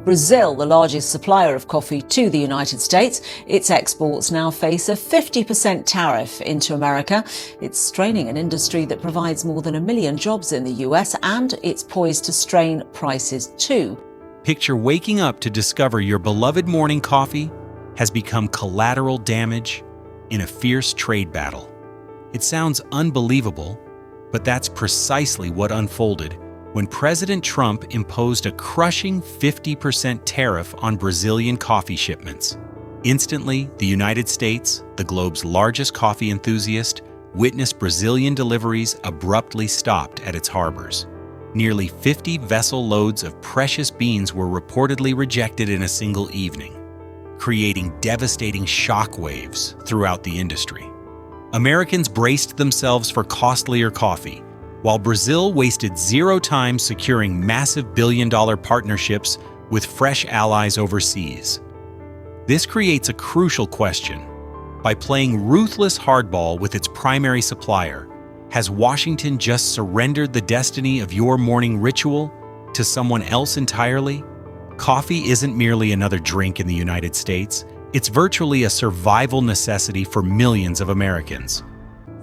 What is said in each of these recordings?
Brazil, the largest supplier of coffee to the United States, its exports now face a 50% tariff into America. It's straining an industry that provides more than 1 million jobs in the US, and it's poised to strain prices too. Picture waking up to discover your beloved morning coffee has become collateral damage in a fierce trade battle. It sounds unbelievable, but that's precisely what unfolded when President Trump imposed a crushing 50% tariff on Brazilian coffee shipments. Instantly, the United States, the globe's largest coffee enthusiast, witnessed Brazilian deliveries abruptly stopped at its harbors. Nearly 50 vessel loads of precious beans were reportedly rejected in a single evening, creating devastating shockwaves throughout the industry. Americans braced themselves for costlier coffee, while Brazil wasted zero time securing massive billion-dollar partnerships with fresh allies overseas. This creates a crucial question. By playing ruthless hardball with its primary supplier, has Washington just surrendered the destiny of your morning ritual to someone else entirely? Coffee isn't merely another drink in the United States. It's virtually a survival necessity for millions of Americans.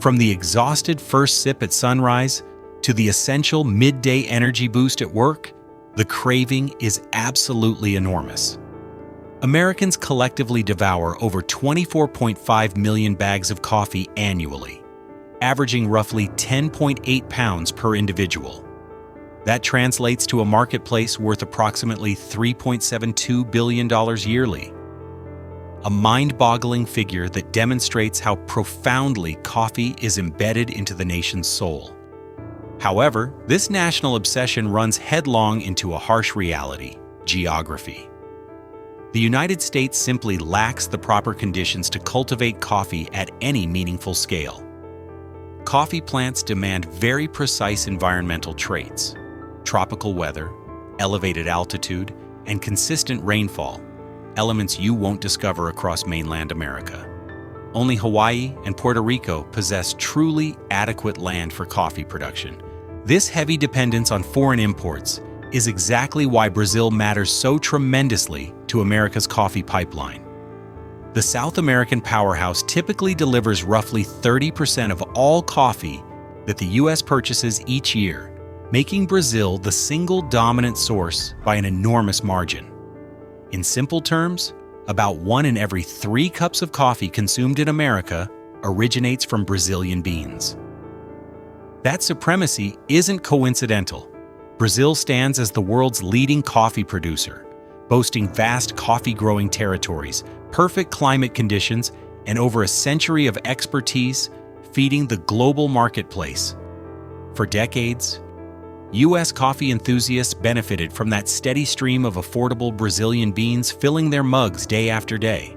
From the exhausted first sip at sunrise to the essential midday energy boost at work, the craving is absolutely enormous. Americans collectively devour over 24.5 million bags of coffee annually, averaging roughly 10.8 pounds per individual. That translates to a marketplace worth approximately $3.72 billion yearly. A mind-boggling figure that demonstrates how profoundly coffee is embedded into the nation's soul. However, this national obsession runs headlong into a harsh reality: geography. The United States simply lacks the proper conditions to cultivate coffee at any meaningful scale. Coffee plants demand very precise environmental traits: tropical weather, elevated altitude, and consistent rainfall, elements you won't discover across mainland America. Only Hawaii and Puerto Rico possess truly adequate land for coffee production. This heavy dependence on foreign imports is exactly why Brazil matters so tremendously to America's coffee pipeline. The South American powerhouse typically delivers roughly 30% of all coffee that the U.S. purchases each year, making Brazil the single dominant source by an enormous margin. In simple terms, about 1 in every 3 cups of coffee consumed in America originates from Brazilian beans. That supremacy isn't coincidental. Brazil stands as the world's leading coffee producer, boasting vast coffee-growing territories, perfect climate conditions, and over a century of expertise feeding the global marketplace. For decades, U.S. coffee enthusiasts benefited from that steady stream of affordable Brazilian beans filling their mugs day after day.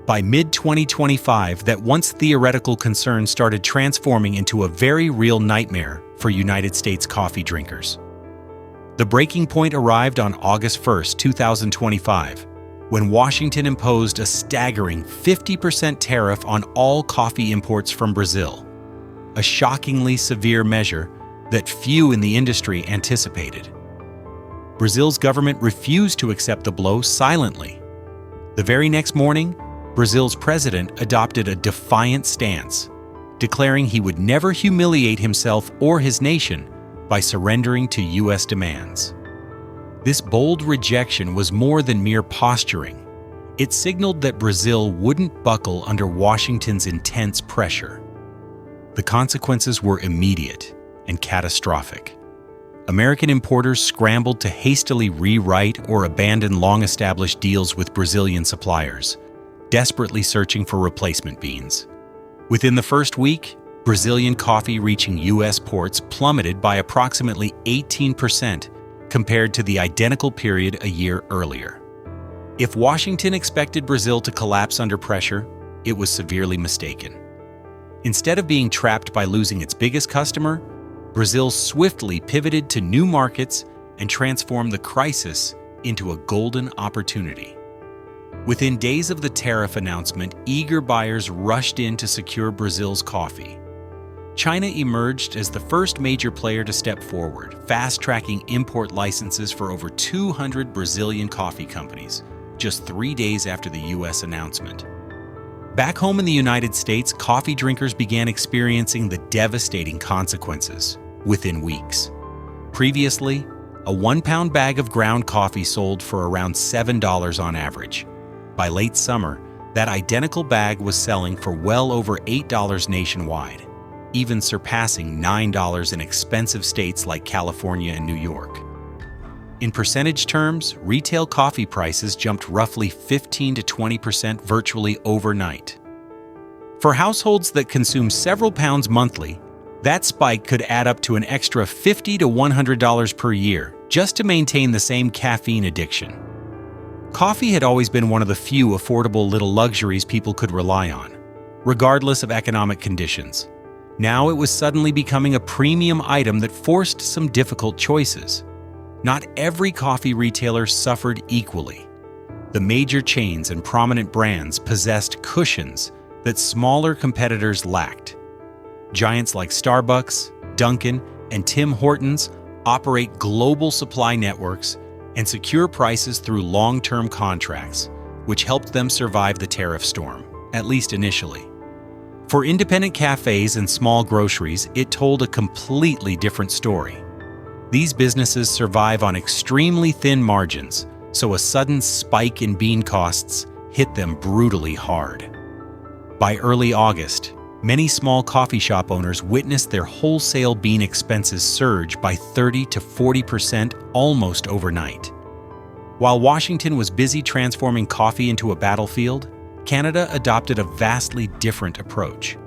By mid-2025, that once theoretical concern started transforming into a very real nightmare for United States coffee drinkers. The breaking point arrived on August 1, 2025, when Washington imposed a staggering 50% tariff on all coffee imports from Brazil, a shockingly severe measure that few in the industry anticipated. Brazil's government refused to accept the blow silently. The very next morning, Brazil's president adopted a defiant stance, declaring he would never humiliate himself or his nation by surrendering to U.S. demands. This bold rejection was more than mere posturing. It signaled that Brazil wouldn't buckle under Washington's intense pressure. The consequences were immediate and catastrophic. American importers scrambled to hastily rewrite or abandon long-established deals with Brazilian suppliers, desperately searching for replacement beans. Within the first week, Brazilian coffee reaching U.S. ports plummeted by approximately 18% compared to the identical period a year earlier. If Washington expected Brazil to collapse under pressure, it was severely mistaken. Instead of being trapped by losing its biggest customer, Brazil swiftly pivoted to new markets and transformed the crisis into a golden opportunity. Within days of the tariff announcement, eager buyers rushed in to secure Brazil's coffee. China emerged as the first major player to step forward, fast-tracking import licenses for over 200 Brazilian coffee companies, just 3 days after the U.S. announcement. Back home in the United States, coffee drinkers began experiencing the devastating consequences within weeks. Previously, a 1-pound bag of ground coffee sold for around $7 on average. By late summer, that identical bag was selling for well over $8 nationwide, even surpassing $9 in expensive states like California and New York. In percentage terms, retail coffee prices jumped roughly 15 to 20% virtually overnight. For households that consume several pounds monthly, that spike could add up to an extra $50 to $100 per year just to maintain the same caffeine addiction. Coffee had always been one of the few affordable little luxuries people could rely on, regardless of economic conditions. Now it was suddenly becoming a premium item that forced some difficult choices. Not every coffee retailer suffered equally. The major chains and prominent brands possessed cushions that smaller competitors lacked. Giants like Starbucks, Dunkin', and Tim Hortons operate global supply networks and secure prices through long-term contracts, which helped them survive the tariff storm, at least initially. For independent cafés and small groceries, it told a completely different story. These businesses survive on extremely thin margins, so a sudden spike in bean costs hit them brutally hard. By early August, many small coffee shop owners witnessed their wholesale bean expenses surge by 30 to 40% almost overnight. While Washington was busy transforming coffee into a battlefield, Canada adopted a vastly different approach.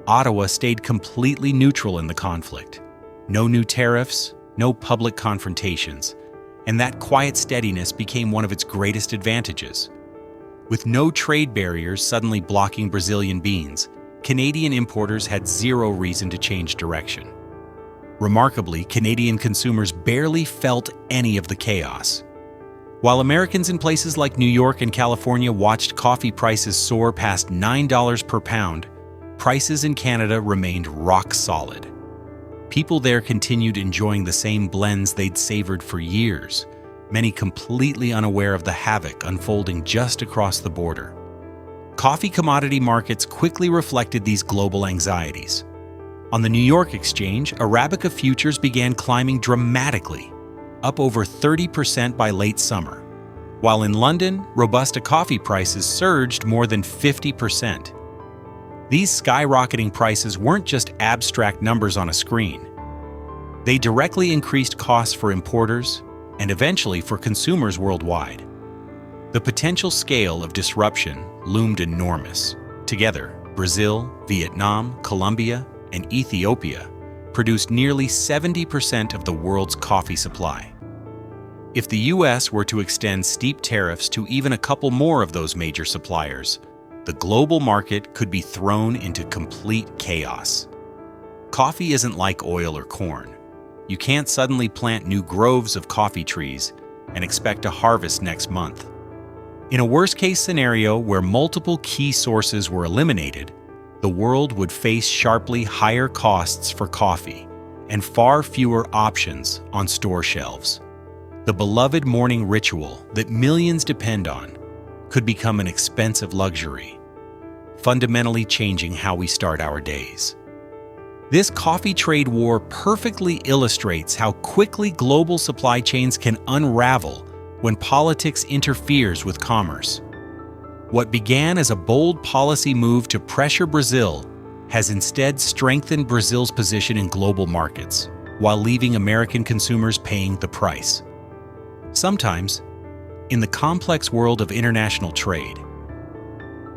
Ottawa stayed completely neutral in the conflict. No new tariffs, no public confrontations, and that quiet steadiness became one of its greatest advantages. With no trade barriers suddenly blocking Brazilian beans, Canadian importers had zero reason to change direction. Remarkably, Canadian consumers barely felt any of the chaos. While Americans in places like New York and California watched coffee prices soar past $9 per pound, prices in Canada remained rock solid. People there continued enjoying the same blends they'd savored for years, many completely unaware of the havoc unfolding just across the border. Coffee commodity markets quickly reflected these global anxieties. On the New York Exchange, Arabica futures began climbing dramatically, up over 30% by late summer, while in London, Robusta coffee prices surged more than 50%. These skyrocketing prices weren't just abstract numbers on a screen. They directly increased costs for importers and eventually for consumers worldwide. The potential scale of disruption loomed enormous. Together, Brazil, Vietnam, Colombia, and Ethiopia produced nearly 70% of the world's coffee supply. If the U.S. were to extend steep tariffs to even a couple more of those major suppliers, the global market could be thrown into complete chaos. Coffee isn't like oil or corn. You can't suddenly plant new groves of coffee trees and expect a harvest next month. In a worst-case scenario where multiple key sources were eliminated, the world would face sharply higher costs for coffee and far fewer options on store shelves. The beloved morning ritual that millions depend on could become an expensive luxury, fundamentally changing how we start our days. This coffee trade war perfectly illustrates how quickly global supply chains can unravel when politics interferes with commerce. What began as a bold policy move to pressure Brazil has instead strengthened Brazil's position in global markets, while leaving American consumers paying the price. Sometimes, in the complex world of international trade,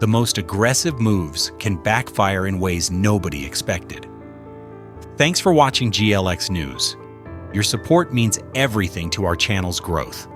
the most aggressive moves can backfire in ways nobody expected. Thanks for watching GLX News. Your support means everything to our channel's growth.